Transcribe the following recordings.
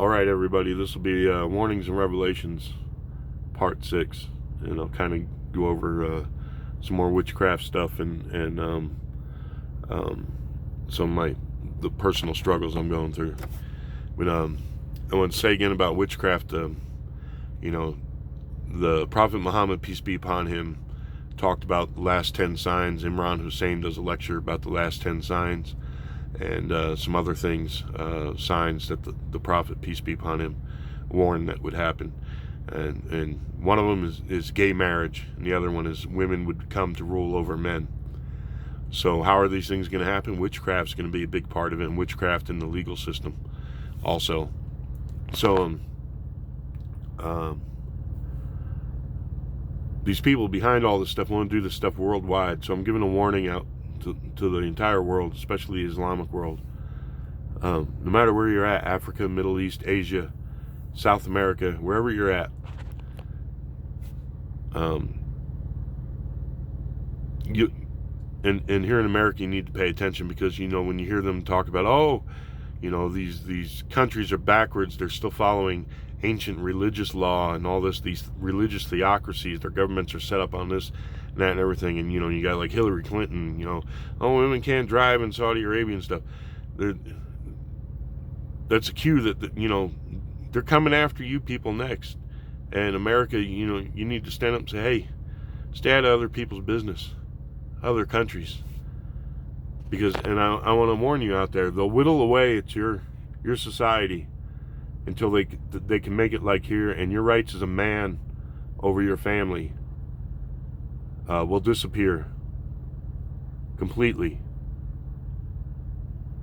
Alright everybody, this will be Warnings and Revelations Part 6, and I'll kind of go over some more witchcraft stuff and some of the personal struggles I'm going through. But I want to say again about witchcraft. The Prophet Muhammad, peace be upon him, talked about the last 10 signs. Imran Hussein does a lecture about the last 10 signs and some other things, signs that the Prophet, peace be upon him, warned that would happen. And one of them is gay marriage, and the other one is women would come to rule over men. So how are these things going to happen? Witchcraft's going to be a big part of it, and witchcraft in the legal system also. So these people behind all this stuff want to do this stuff worldwide. So I'm giving a warning out to the entire world, especially the Islamic world. No matter where you're at, Africa, Middle East, Asia, South America, wherever you're at, and here in America, you need to pay attention, because when you hear them talk about, these countries are backwards, they're still following ancient religious law and all this, these religious theocracies, their governments are set up on this and that and everything. And you got like Hillary Clinton, women can't drive in Saudi Arabia and stuff. That's a cue that they're coming after you people next. And America, you need to stand up and say, hey, stay out of other people's business, other countries. Because, and I want to warn you out there, they'll whittle away at your society until they can make it like here, and your rights as a man over your family will disappear completely.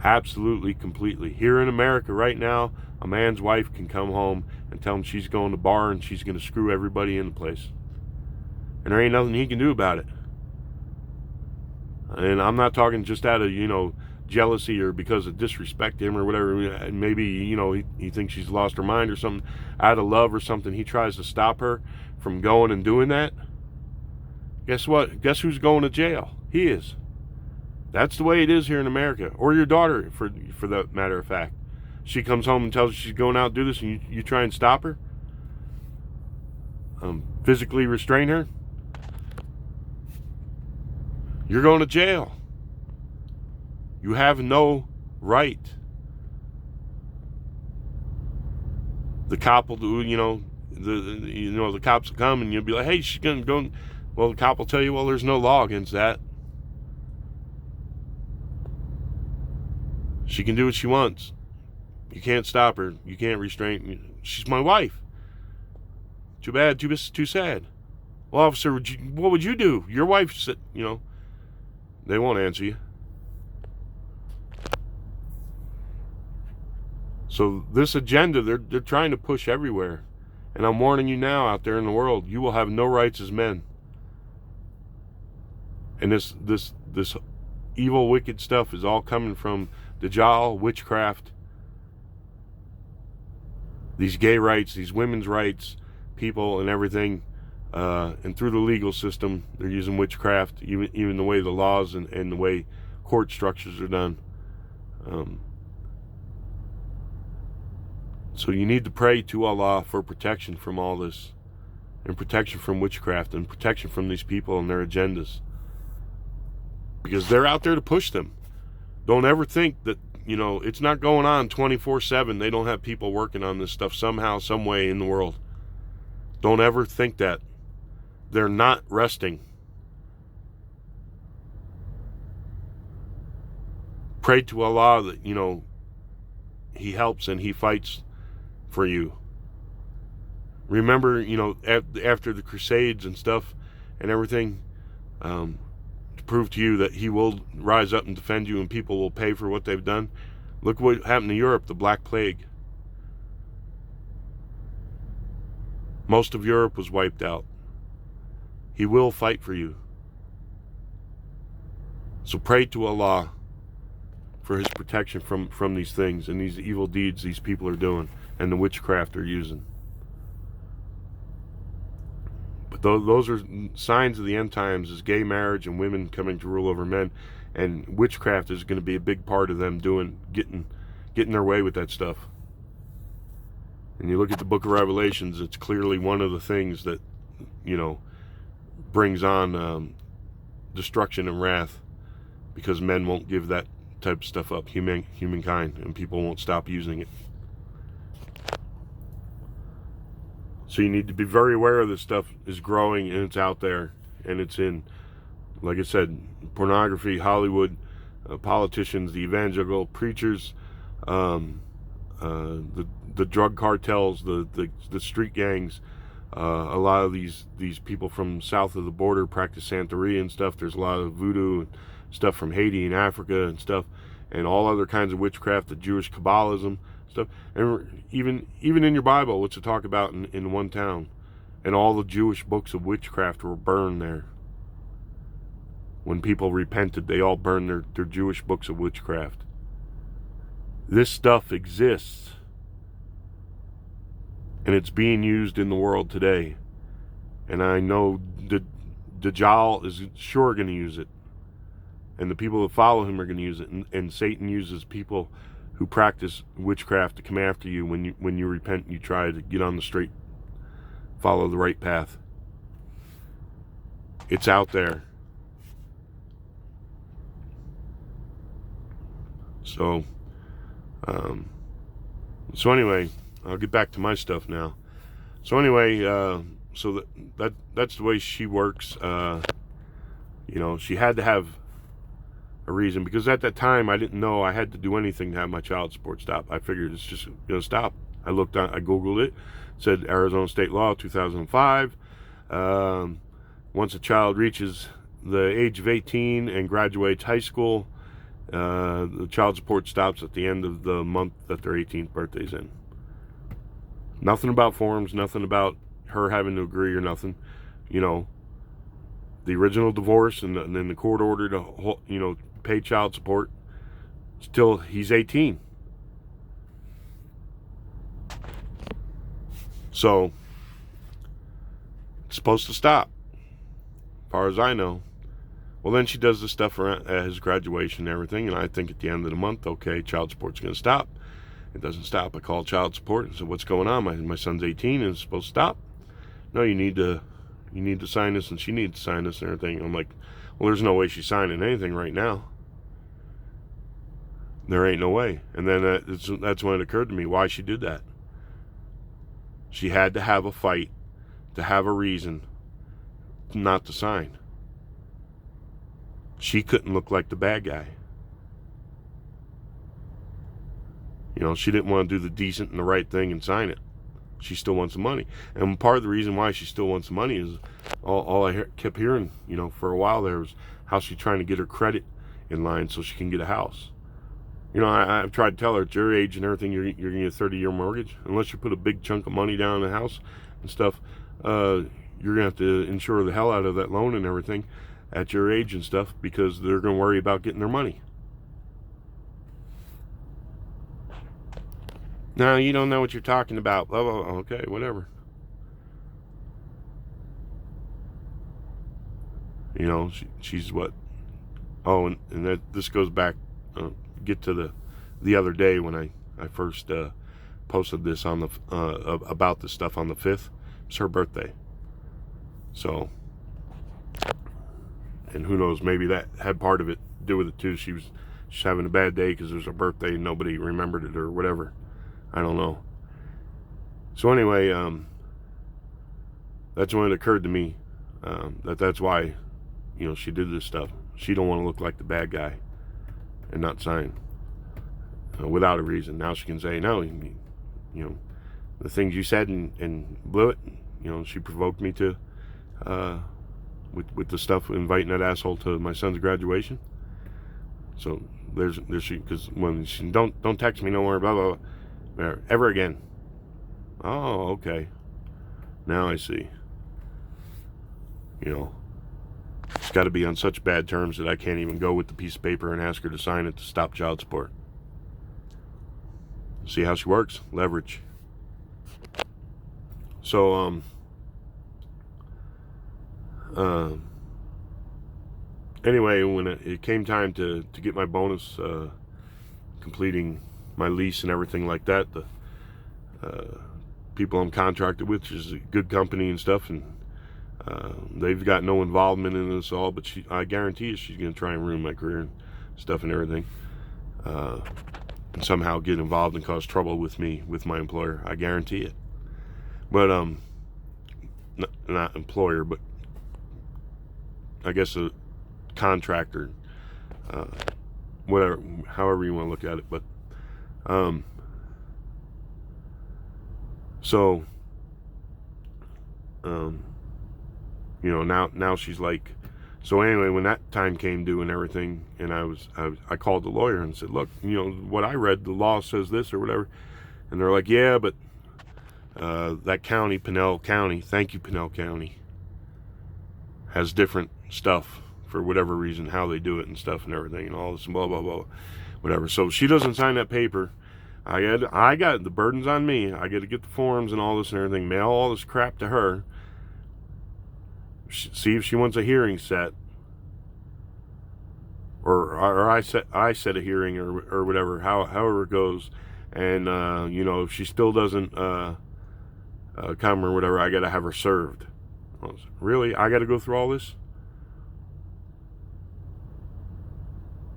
Absolutely, completely. Here in America right now, a man's wife can come home and tell him she's going to bar and she's going to screw everybody in the place. And there ain't nothing he can do about it. And I'm not talking just out of, jealousy or because of disrespect to him or whatever. Maybe, he thinks she's lost her mind or something. Out of love or something, he tries to stop her from going and doing that. Guess what? Guess who's going to jail? He is. That's the way it is here in America. Or your daughter, for that matter of fact. She comes home and tells you she's going out to do this, and you try and stop her? Physically restrain her? You're going to jail. You have no right. The cop will do, the cops will come and you'll be like, hey, she's going to go. Well, the cop will tell you, well, there's no law against that. She can do what she wants. You can't stop her. You can't restrain. She's my wife. Too bad. Too sad. Well, officer, what would you do? Your wife said, they won't answer you. So this agenda, they're trying to push everywhere. And I'm warning you now out there in the world, you will have no rights as men. And this evil, wicked stuff is all coming from Dajjal, witchcraft, these gay rights, these women's rights, people and everything. And through the legal system, they're using witchcraft, even the way the laws and the way court structures are done. So you need to pray to Allah for protection from all this, and protection from witchcraft, and protection from these people and their agendas. Because they're out there to push them. Don't ever think that, it's not going on 24/7. They don't have people working on this stuff somehow, some way in the world. Don't ever think that. They're not resting. Pray to Allah that, He helps and He fights for you. Remember, after the Crusades and stuff and everything, to prove to you that He will rise up and defend you and people will pay for what they've done. Look what happened to Europe, the Black Plague. Most of Europe was wiped out. He will fight for you. So pray to Allah for His protection from these things and these evil deeds these people are doing and the witchcraft they're using. But those are signs of the end times, is gay marriage and women coming to rule over men. And witchcraft is going to be a big part of them getting their way with that stuff. And you look at the book of Revelations, it's clearly one of the things that, brings on destruction and wrath, because men won't give that type of stuff up, humankind, and people won't stop using it. So you need to be very aware of this stuff is growing, and it's out there, and it's in, like I said, pornography, Hollywood, politicians, the evangelical preachers, the drug cartels, the street gangs. A lot of these people from south of the border practice Santeria and stuff. There's a lot of voodoo and stuff from Haiti and Africa and stuff, and all other kinds of witchcraft, the Jewish Kabbalism stuff. And even in your Bible, what's it talk about in one town? And all the Jewish books of witchcraft were burned there. When people repented, they all burned their Jewish books of witchcraft. This stuff exists, and it's being used in the world today. And I know Dajjal is sure going to use it, and the people that follow him are going to use it. And Satan uses people who practice witchcraft to come after you when you repent and you try to get on the straight, follow the right path. It's out there. So anyway, I'll get back to my stuff now. So anyway, so that's the way she works. She had to have a reason, because at that time I didn't know I had to do anything to have my child support stop. I figured it's just going to stop. I Googled it, said Arizona state law 2005. Once a child reaches the age of 18 and graduates high school, the child support stops at the end of the month that their 18th birthday's in. Nothing about forms, nothing about her having to agree or nothing. The original divorce and then the court order to, pay child support. Still, he's 18. So, it's supposed to stop, as far as I know. Well, then she does the stuff at his graduation and everything, and I think at the end of the month, okay, child support's going to stop. It doesn't stop. I call child support and said, "What's going on? My son's 18 and it's supposed to stop." "No, you need to sign this, and she needs to sign this and everything." I'm like, well, there's no way she's signing anything right now. There ain't no way. And then that's when it occurred to me why she did that. She had to have a fight, to have a reason not to sign. She couldn't look like the bad guy. She didn't want to do the decent and the right thing and sign it. She still wants the money. And part of the reason why she still wants the money is all I kept hearing, for a while there, was how she's trying to get her credit in line so she can get a house. I've tried to tell her, at your age and everything, you're going to get a 30-year mortgage. Unless you put a big chunk of money down in the house and stuff, you're going to have to insure the hell out of that loan and everything at your age and stuff, because they're going to worry about getting their money. No, you don't know what you're talking about. Blah, blah, blah. Okay, whatever. She's what? Oh, and this goes back, get to the other day when I first posted this on the about this stuff on the 5th. It's her birthday. So, and who knows, maybe that had part of it to do with it too. She's having a bad day because it was her birthday and nobody remembered it or whatever. I don't know. So anyway, that's when it occurred to me that's why, she did this stuff. She don't want to look like the bad guy and not sign without a reason. Now she can say, no, the things you said and blew it. She provoked me to, with the stuff, inviting that asshole to my son's graduation. So there's she, because when she don't text me no more, blah blah blah. Ever again. Oh, okay. Now I see. It's got to be on such bad terms that I can't even go with the piece of paper and ask her to sign it to stop child support. See how she works? Leverage. So, anyway, when it came time to get my bonus, completing my lease and everything like that, people I'm contracted with. She's a good company and stuff, and they've got no involvement in this all, but I guarantee you she's going to try and ruin my career and stuff and everything, and somehow get involved and cause trouble with me, with my employer. I guarantee it. But not employer, but I guess a contractor, whatever, however you want to look at it. But so now she's like, so anyway, when that time came due and everything, and I called the lawyer and said, look, what I read, the law says this or whatever, and they're like, yeah, but that county, Pinell County, thank you, Pinell County, has different stuff for whatever reason, how they do it and stuff and everything and all this and blah blah blah, whatever. So she doesn't sign that paper. I got the burden's on me. I got to get the forms and all this and everything, mail all this crap to her, see if she wants a hearing set, or I set a hearing or whatever, however it goes, and if she still doesn't come or whatever, I got to have her served. Really? I got to go through all this?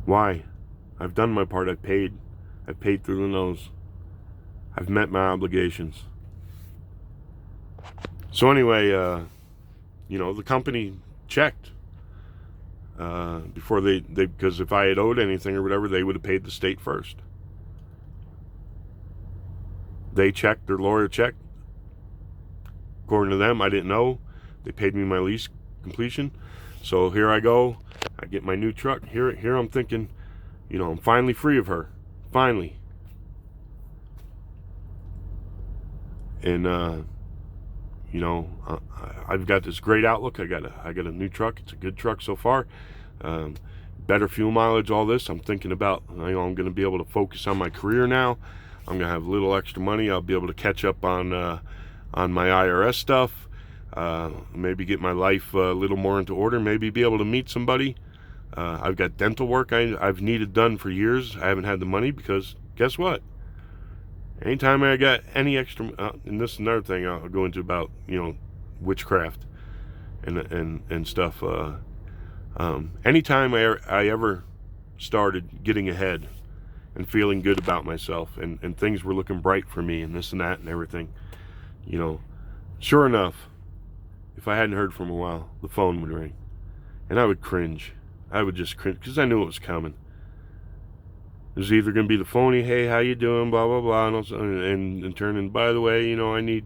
Why? I've done my part. I've paid through the nose. I've met my obligations. So anyway, the company checked before they because if I had owed anything or whatever, they would have paid the state first. They checked, their lawyer checked. According to them, I didn't know. They paid me my lease completion. So here I go. I get my new truck. Here I'm thinking, I'm finally free of her. Finally. And I've got this great outlook. I got a new truck. It's a good truck so far. Better fuel mileage, all this. I'm thinking about, I'm going to be able to focus on my career now. I'm going to have a little extra money. I'll be able to catch up on my IRS stuff. Maybe get my life a little more into order. Maybe be able to meet somebody. I've got dental work I've needed done for years. I haven't had the money because guess what? Anytime I got any extra, and this is another thing I'll go into about witchcraft and stuff. Anytime I ever started getting ahead and feeling good about myself and things were looking bright for me and this and that and everything, sure enough, if I hadn't heard from a while, the phone would ring and I would cringe. I would just cringe because I knew it was coming. It was either going to be the phony, hey, how you doing, blah, blah, blah, and turning, by the way, I need,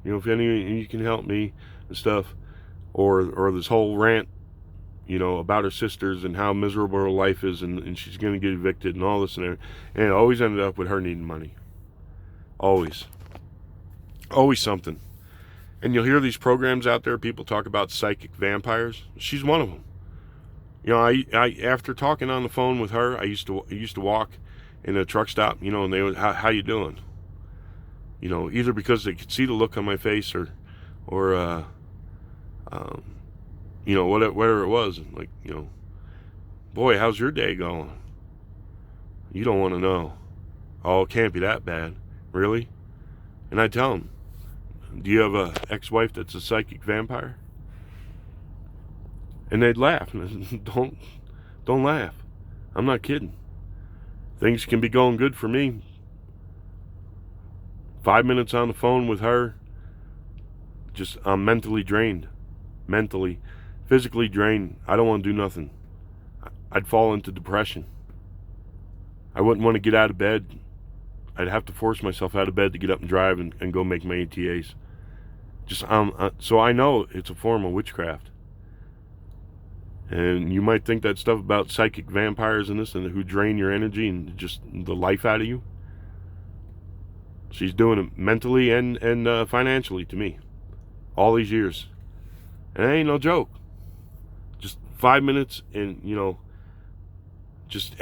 if any you can help me and stuff, or this whole rant, about her sisters and how miserable her life is and she's going to get evicted and all this and everything. And it always ended up with her needing money. Always something. And you'll hear these programs out there, people talk about psychic vampires. She's one of them. I after talking on the phone with her, I used to walk in a truck stop, and they would, how you doing? Either because they could see the look on my face or whatever it was, like, boy, how's your day going? You don't want to know. Oh, it can't be that bad. Really? And I tell them, do you have a ex-wife that's a psychic vampire? And they'd laugh. Don't laugh. I'm not kidding. Things can be going good for me. 5 minutes on the phone with her, I'm mentally drained. Mentally, physically drained. I don't want to do nothing. I'd fall into depression. I wouldn't want to get out of bed. I'd have to force myself out of bed to get up and drive and go make my ETAs. So I know it's a form of witchcraft. And you might think that stuff about psychic vampires and this and who drain your energy and just the life out of you. She's doing it mentally and financially to me. All these years. And it ain't no joke. Just 5 minutes and, just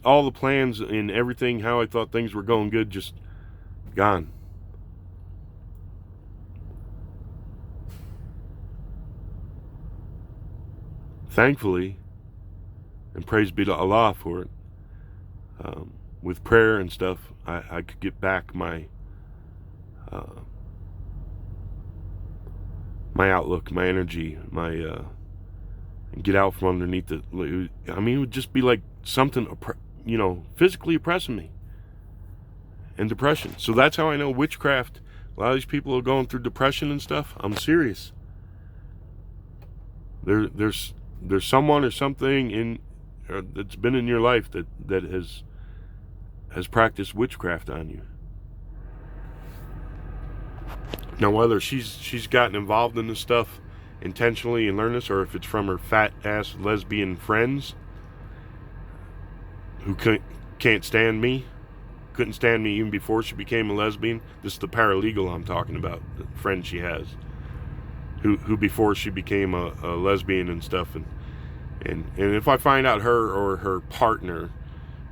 all the plans and everything, how I thought things were going good, just gone. Thankfully, and praise be to Allah for it, with prayer and stuff, I could get back my my outlook, my energy, my get out from underneath it. I mean, it would just be like something, physically oppressing me, and depression. So that's how I know witchcraft. A lot of these people are going through depression and stuff. I'm serious. There's someone or something that's been in your life that has practiced witchcraft on you. Now, whether she's gotten involved in this stuff intentionally and learned this, or if it's from her fat ass lesbian friends who can't stand me, couldn't stand me even before she became a lesbian. This is the paralegal I'm talking about, the friend she has, who before she became a lesbian and stuff, and if I find out her or her partner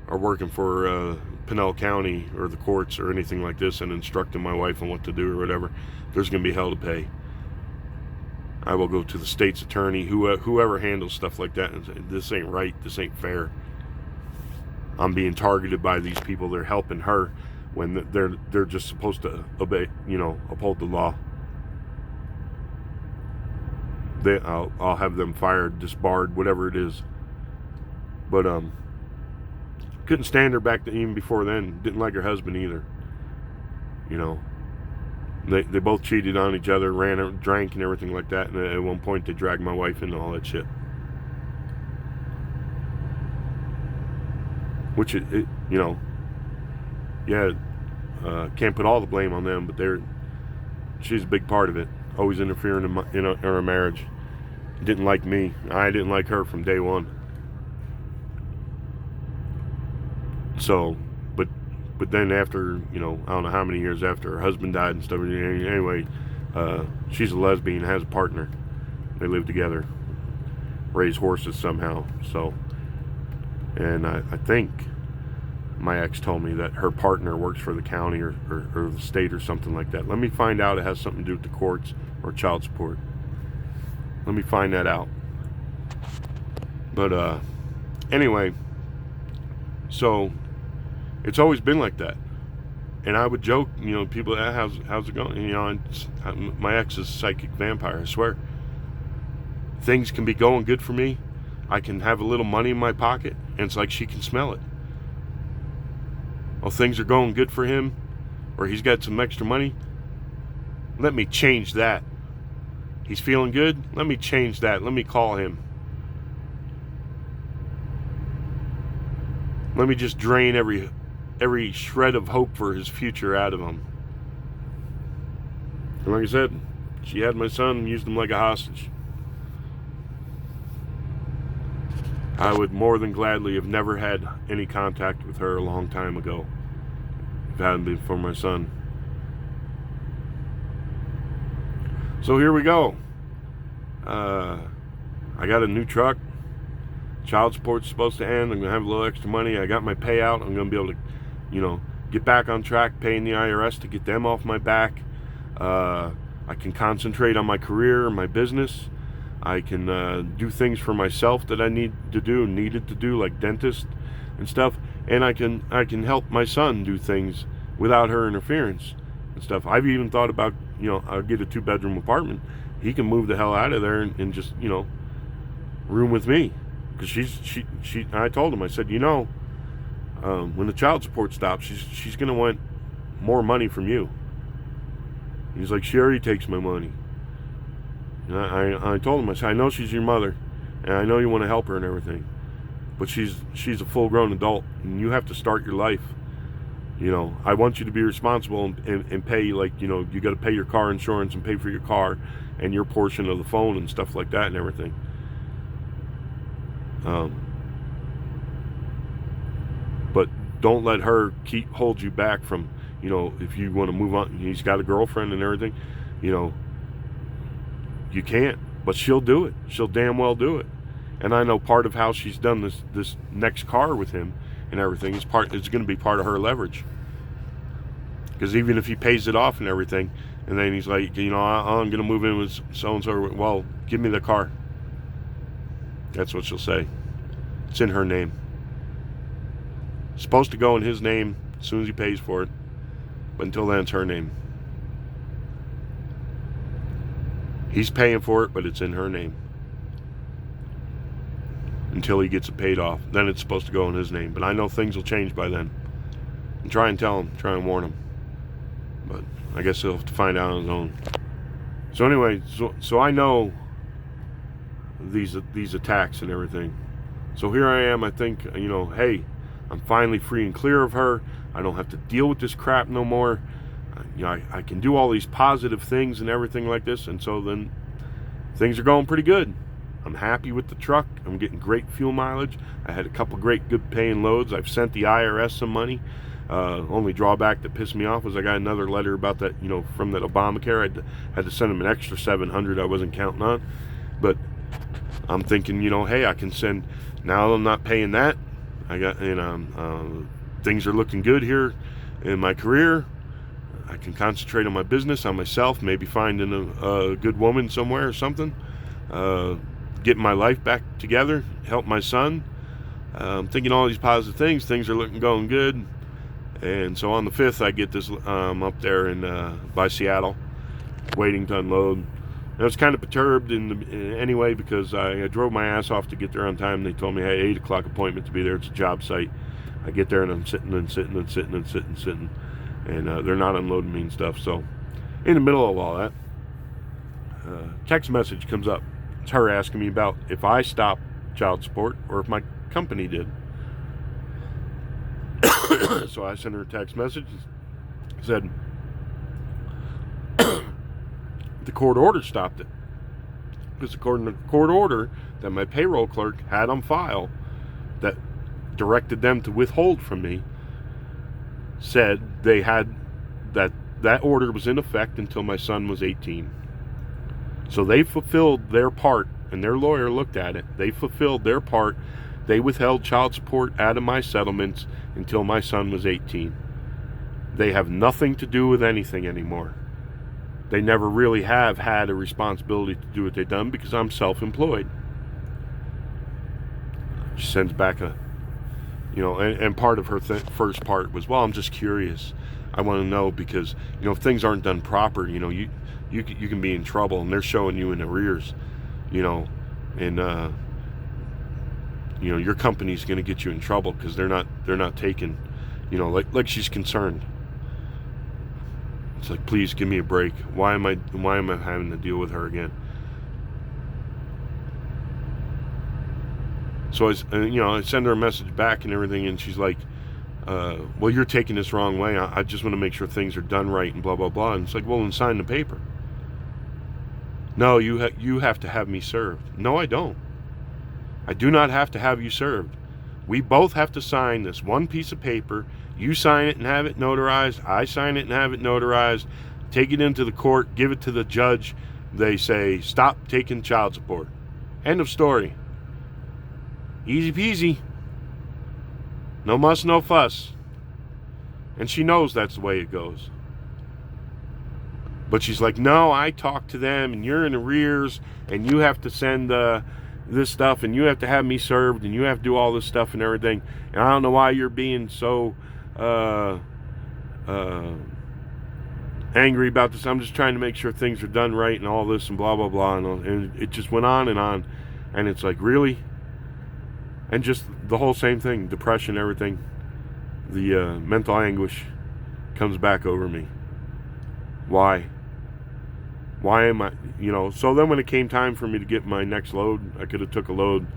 are working for Pinell County or the courts or anything like this and instructing my wife on what to do or whatever, there's going to be hell to pay. I will go to the state's attorney, whoever handles stuff like that, and say, this ain't right, this ain't fair. I'm being targeted by these people. They're helping her when they're just supposed to uphold the law. I'll have them fired, disbarred, whatever it is. But couldn't stand her back even before then. Didn't like her husband either. They both cheated on each other, drank and everything like that. And at one point they dragged my wife into all that shit. Which can't put all the blame on them, but she's a big part of it. Always interfering in our marriage. Didn't like me. I didn't like her from day one. So, but then after, I don't know how many years after her husband died and stuff. Anyway, she's a lesbian, has a partner. They live together, raise horses somehow. So, and I think my ex told me that her partner works for the county or the state or something like that. Let me find out. It has something to do with the courts or child support. Let me find that out. But anyway, so it's always been like that. And I would joke, people, how's it going? My ex is a psychic vampire, I swear. Things can be going good for me. I can have a little money in my pocket, and it's like she can smell it. Oh, things are going good for him, or he's got some extra money. Let me change that. He's feeling good. Let me change that. Let me call him. Let me just drain every shred of hope for his future out of him. And like I said, she had my son and used him like a hostage. I would more than gladly have never had any contact with her a long time ago if it hadn't been for my son. So here we go. I got a new truck. Child support's supposed to end. I'm going to have a little extra money. I got my payout. I'm going to be able to, get back on track, paying the IRS to get them off my back. I can concentrate on my career, my business. I can do things for myself that I needed to do, like dentist and stuff. And I can help my son do things without her interference and stuff. I've even thought about, I'll get a 2-bedroom apartment. He can move the hell out of there and just, room with me. Because I told him, I said, when the child support stops, she's going to want more money from you. He's like, she already takes my money. And I told him, I said, I know she's your mother, and I know you want to help her and everything, but she's a full-grown adult, and you have to start your life. I want you to be responsible and pay, you got to pay your car insurance and pay for your car and your portion of the phone and stuff like that and everything. But don't let her hold you back from, if you want to move on. He's got a girlfriend and everything, you can't, but she'll do it. She'll damn well do it. And I know part of how she's done this next car with him and everything is going to be part of her leverage. Because even if he pays it off and everything, and then he's like, I'm going to move in with so-and-so, well, give me the car. That's what she'll say. It's in her name. It's supposed to go in his name as soon as he pays for it. But until then, it's her name. He's paying for it, but it's in her name until he gets it paid off. Then it's supposed to go in his name. But I know things will change by then. And try and tell him, try and warn him. But I guess he'll have to find out on his own. So anyway, so I know these attacks and everything. So here I am. I think, hey, I'm finally free and clear of her. I don't have to deal with this crap no more. I can do all these positive things and everything like this. And so then things are going pretty good. I'm happy with the truck. I'm getting great fuel mileage. I had a couple great good paying loads. I've sent the IRS some money. Only drawback that pissed me off was I got another letter about that, from that Obamacare. I had to send them an extra $700 I wasn't counting on. But I'm thinking, hey, I can send, now I'm not paying that. I got, things are looking good here in my career. I can concentrate on my business, on myself, maybe finding a good woman somewhere or something. Getting my life back together, help my son. I'm thinking all these positive things. Things are going good. And so on the 5th, I get this up there by Seattle, waiting to unload. I was kind of perturbed anyway because I drove my ass off to get there on time. They told me, hey, 8 o'clock appointment to be there. It's a job site. I get there and I'm sitting. And they're not unloading me and stuff. So in the middle of all that, text message comes up. It's her asking me about if I stopped child support or if my company did. So I sent her a text message. Said the court order stopped it. Because according to the court order that my payroll clerk had on file that directed them to withhold from me, said they had that order was in effect until my son was 18. So they fulfilled their part, and their lawyer looked at it. They fulfilled their part. They withheld child support out of my settlements until my son was 18. They have nothing to do with anything anymore. They never really have had a responsibility to do what they've done because I'm self-employed. She sends back and part of her first part was, well, I'm just curious. I want to know because, if things aren't done proper, you can be in trouble, and they're showing you in arrears, and your company's going to get you in trouble because they're not taking, like she's concerned. It's like, please give me a break. Why am I having to deal with her again? So I send her a message back and everything, and she's like, well, you're taking this wrong way. I just want to make sure things are done right and blah, blah, blah. And it's like, well, then sign the paper. No, you have to have me served. No, I don't. I do not have to have you served. We both have to sign this one piece of paper. You sign it and have it notarized. I sign it and have it notarized. Take it into the court. Give it to the judge. They say, stop taking child support. End of story. Easy peasy. No muss, no fuss. And she knows that's the way it goes. But she's like, no, I talked to them, and you're in arrears, and you have to send this stuff, and you have to have me served, and you have to do all this stuff and everything. And I don't know why you're being so angry about this. I'm just trying to make sure things are done right and all this and blah, blah, blah. And it just went on. And it's like, really? And just the whole same thing, depression, everything, the mental anguish comes back over me. Why? Why am I, so then when it came time for me to get my next load, I could have took a load.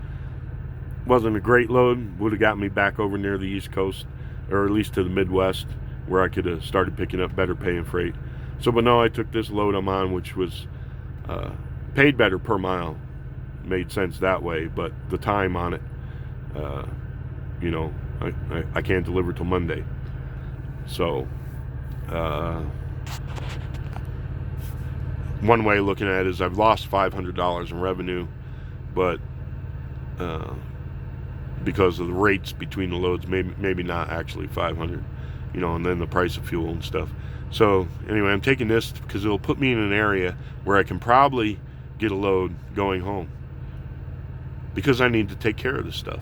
Wasn't a great load, would have got me back over near the East Coast, or at least to the Midwest, where I could have started picking up better paying freight. So, but no, I took this load I'm on, which was paid better per mile. Made sense that way, but the time on it, I can't deliver till Monday. So, one way of looking at it is I've lost $500 in revenue, but because of the rates between the loads, maybe not actually 500, and then the price of fuel and stuff. So anyway, I'm taking this because it'll put me in an area where I can probably get a load going home, because I need to take care of this stuff.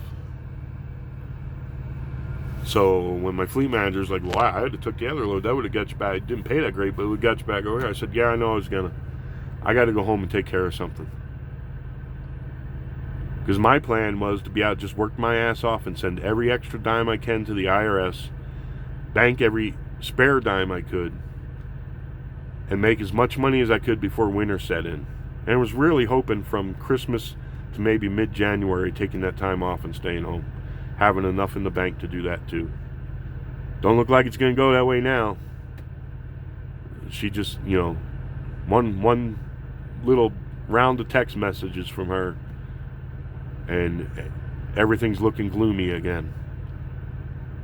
So when my fleet manager's like, well, I had to took the other load, that would have got you back. It didn't pay that great, but it would have got you back over here. I said, yeah, I know I was gonna. I got to go home and take care of something. Because my plan was to be out, just work my ass off and send every extra dime I can to the IRS, bank every spare dime I could, and make as much money as I could before winter set in. And I was really hoping from Christmas to maybe mid-January, taking that time off and staying home, having enough in the bank to do that too. Don't look like it's going to go that way now. She just, one little round of text messages from her, and everything's looking gloomy again.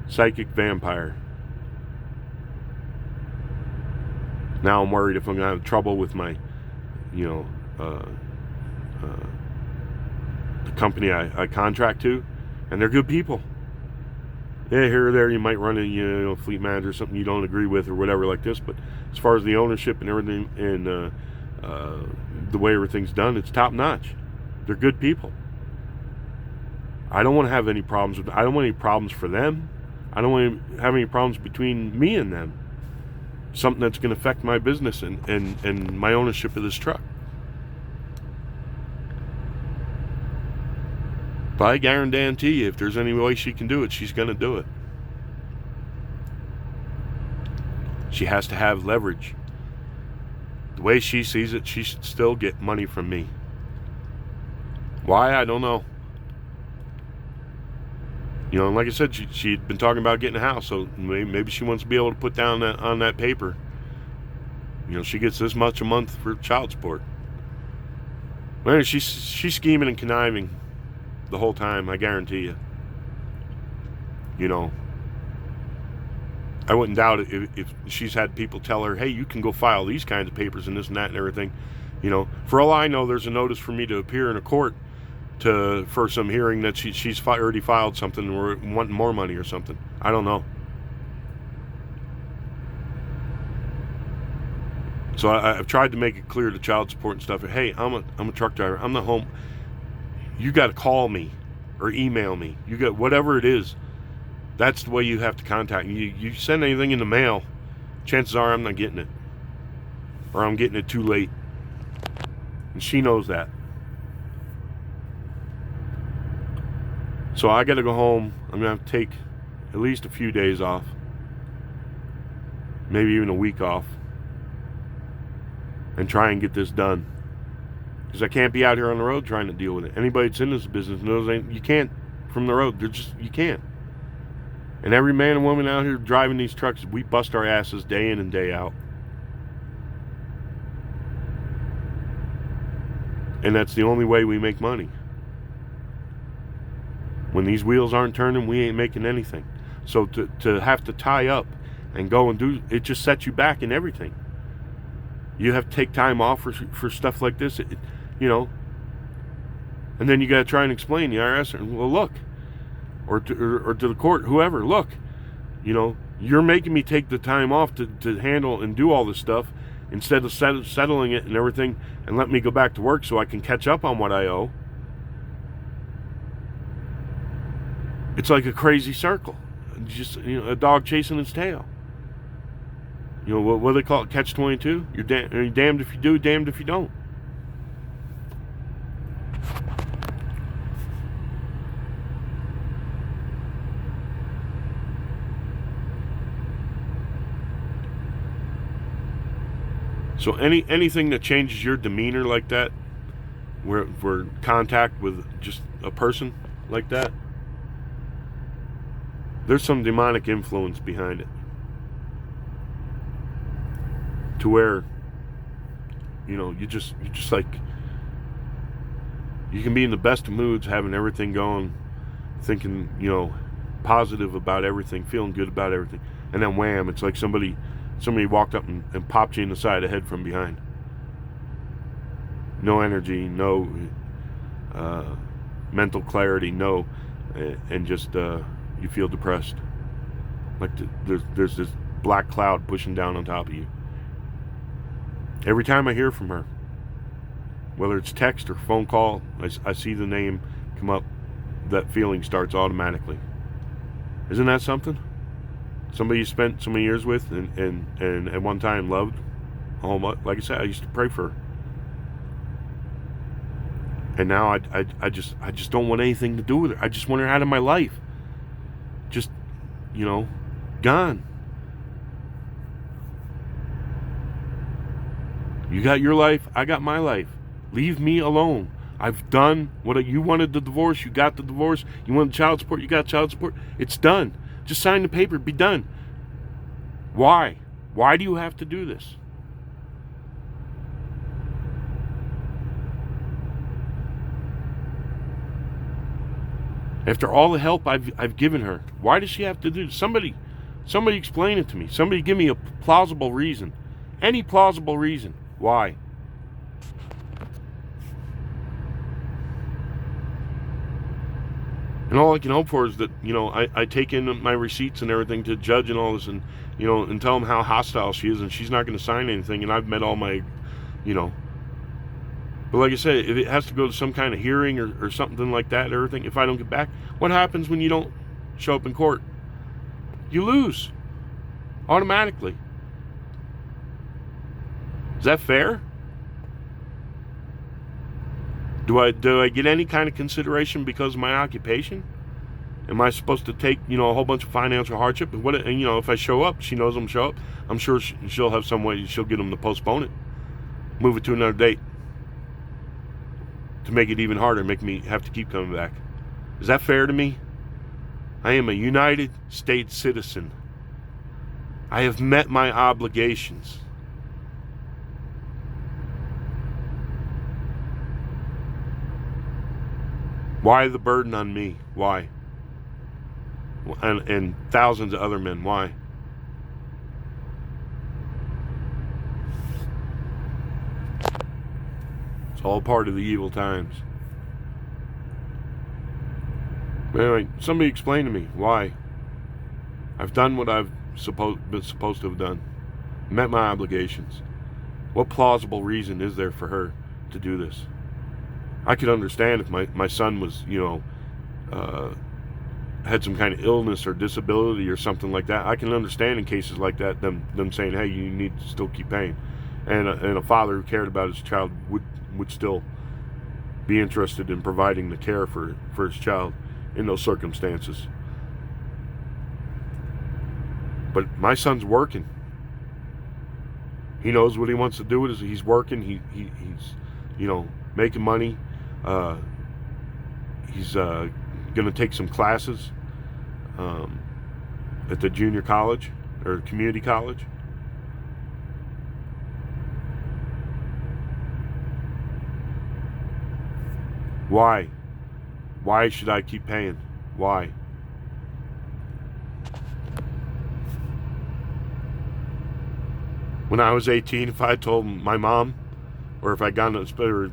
Psychic vampire. Now I'm worried if I'm going to have trouble with my, the company I contract to, and they're good people. Yeah, here or there you might run into, fleet manager, something you don't agree with or whatever like this, but as far as the ownership and everything and the way everything's done, it's top notch. They're good people. I don't want to have any problems I don't want any problems for them. I don't want to have any problems between me and them. Something that's going to affect my business and my ownership of this truck. But I guarantee you, if there's any way she can do it, she's going to do it. She has to have leverage. The way she sees it, she should still get money from me. Why? I don't know. And like I said, she'd been talking about getting a house, so maybe she wants to be able to put down on that paper. She gets this much a month for child support. Well, she's scheming and conniving the whole time, I guarantee you. I wouldn't doubt it if she's had people tell her, hey, you can go file these kinds of papers and this and that and everything. For all I know, there's a notice for me to appear in a court for some hearing that she's already filed something and we're wanting more money or something. I don't know. So I've tried to make it clear to child support and stuff. Hey, I'm a truck driver. I'm not home. You got to call me or email me. You got whatever it is. That's the way you have to contact me. You send anything in the mail, chances are I'm not getting it, or I'm getting it too late. And she knows that. So I got to go home. I'm gonna have to take at least a few days off, maybe even a week off, and try and get this done. Because I can't be out here on the road trying to deal with it. Anybody that's in this business knows you can't from the road. You can't. And every man and woman out here driving these trucks, we bust our asses day in and day out. And that's the only way we make money. When these wheels aren't turning, we ain't making anything. So to have to tie up and go and do, it just sets you back in everything. You have to take time off for stuff like this. And then you got to try and explain the IRS, well, look, or to the court, whoever, look, you're making me take the time off to handle and do all this stuff instead of settling it and everything and let me go back to work so I can catch up on what I owe. It's like a crazy circle, just a dog chasing its tail. What do they call it? Catch-22. You're damned if you do, damned if you don't. So anything that changes your demeanor like that, where contact with just a person like that, there's some demonic influence behind it. To where, you just like, you can be in the best of moods, having everything going, thinking, positive about everything, feeling good about everything, and then wham, it's like somebody walked up and popped you in the side of the head from behind. No energy, no mental clarity, and just you feel depressed. Like there's this black cloud pushing down on top of you. Every time I hear from her, whether it's text or phone call, I see the name come up, that feeling starts automatically. Isn't that something? Somebody you spent so many years with and at one time loved. Oh, like I said, I used to pray for her. And now I just don't want anything to do with her. I just want her out of my life. Just, gone. You got your life, I got my life. Leave me alone. I've done what you wanted, the divorce, you got the divorce. You wanted child support, you got child support. It's done. Just sign the paper, be done. Why? Why do you have to do this? After all the help I've given her, why does she have to do this? Somebody explain it to me. Somebody give me a plausible reason. Any plausible reason. Why? And all I can hope for is that, I take in my receipts and everything to the judge and all this, and, and tell him how hostile she is, and she's not going to sign anything, and I've met all my, But like I said, if it has to go to some kind of hearing or something like that, everything, if I don't get back, what happens when you don't show up in court? You lose. Automatically. Is that fair? Do I get any kind of consideration because of my occupation? Am I supposed to take, a whole bunch of financial hardship? And if I show up, she knows I'm going to show up. I'm sure she'll have some way, she'll get them to postpone it. Move it to another date. To make it even harder, make me have to keep coming back. Is that fair to me? I am a United States citizen. I have met my obligations. Why the burden on me? Why? And thousands of other men. Why? It's all part of the evil times. But anyway, somebody explain to me why. I've done what I've been supposed to have done. Met my obligations. What plausible reason is there for her to do this? I could understand if my son was, had some kind of illness or disability or something like that. I can understand in cases like that them saying, hey, you need to still keep paying. And a father who cared about his child would still be interested in providing the care for his child in those circumstances. But my son's working. He knows what he wants to do with it. He's working. He's making money. He's going to take some classes at the junior college or community college. Why? Why should I keep paying? Why? When I was 18, if I told my mom, or if I gone to, or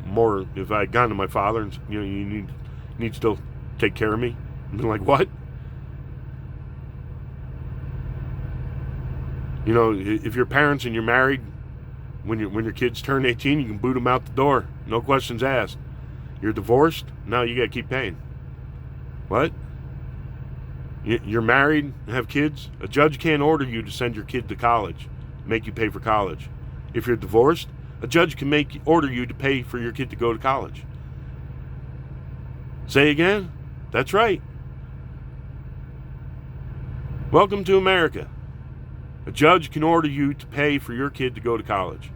more, if I had gone to my father and you need to still take care of me, and they're like, what? If you're parents and you're married, when your kids turn 18, you can boot them out the door, no questions asked. You're divorced, now you gotta keep paying. What? You're married and have kids? A judge can't order you to send your kid to college, make you pay for college. If you're divorced, a judge can order you to pay for your kid to go to college. Say again? That's right. Welcome to America. A judge can order you to pay for your kid to go to college.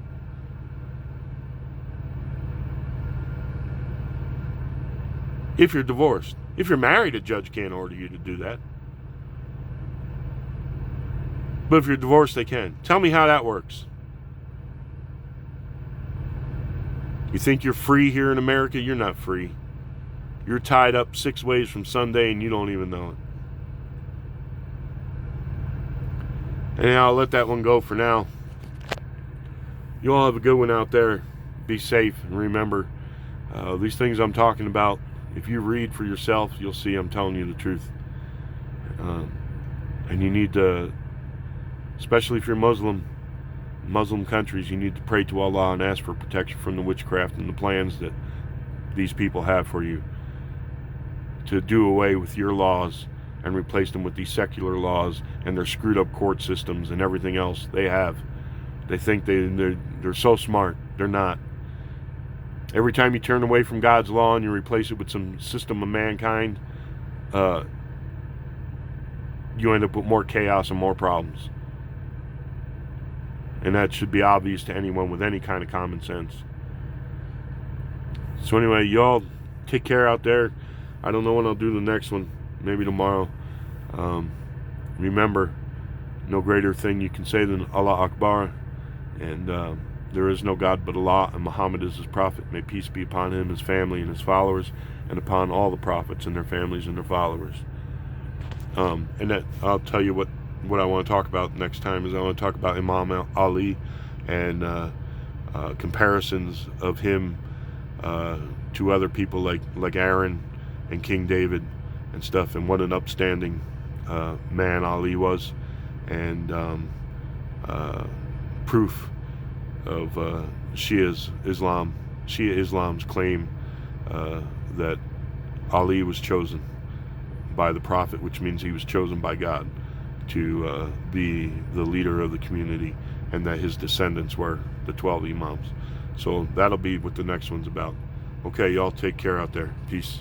If you're divorced. If you're married, a judge can't order you to do that. But if you're divorced, they can. Tell me how that works. You think you're free here in America? You're not free. You're tied up 6 ways from Sunday and you don't even know it. Anyhow, I'll let that one go for now. You all have a good one out there. Be safe and remember, these things I'm talking about, if you read for yourself, you'll see I'm telling you the truth. And you need to, especially if you're Muslim countries, you need to pray to Allah and ask for protection from the witchcraft and the plans that these people have for you to do away with your laws and replace them with these secular laws and their screwed up court systems and everything else they have. They think they're so smart. They're not. Every time you turn away from God's law and you replace it with some system of mankind, you end up with more chaos and more problems. And that should be obvious to anyone with any kind of common sense. So anyway, y'all take care out there. I don't know when I'll do the next one. Maybe tomorrow. Remember, no greater thing you can say than Allah Akbar. And there is no God but Allah, and Muhammad is his prophet. May peace be upon him, his family, and his followers, and upon all the prophets and their families and their followers. And that I'll tell you what I want to talk about next time is I want to talk about Imam Ali and comparisons of him to other people like Aaron and King David and stuff, and what an upstanding man Ali was, and proof of Shia Islam's claim that Ali was chosen by the Prophet, which means he was chosen by God to be the leader of the community, and that his descendants were the 12 Imams. So that'll be what the next one's about. Okay, y'all take care out there. Peace.